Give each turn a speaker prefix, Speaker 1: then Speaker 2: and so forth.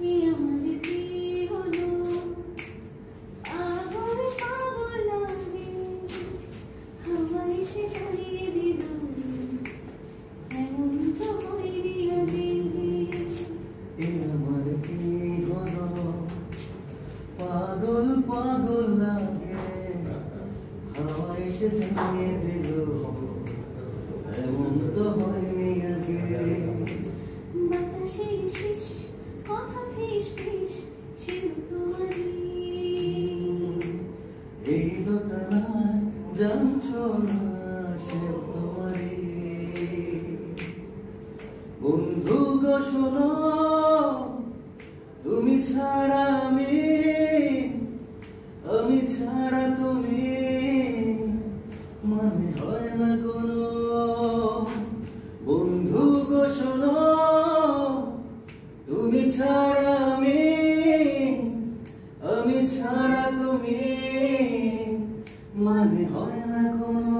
Speaker 1: এ আমার কি হলো, পাগল পাগল লাগে, হাওয়া এসে জ্বালিয়ে দিল, এমন তো হয়নি আগে।
Speaker 2: এ আমার কি হলো, পাগল পাগল লাগে, হাওয়া এসে জ্বালিয়ে দিল, এমন তো হয়নি আগে।
Speaker 1: বাতাসে শেষ কথা ফিস ফিস, ছিল তোমারই।
Speaker 2: এই ঘটনায় জানছো না সে তোমারই। বন্ধু গো শোনো, তুমি ছাড়া আমি ছাড়া তুমি, মানে হয় না কোনো। বন্ধু গো শোনো, তুমি ছাড়া আমি ছাড়া তুমি, মানে হয় না কোনো।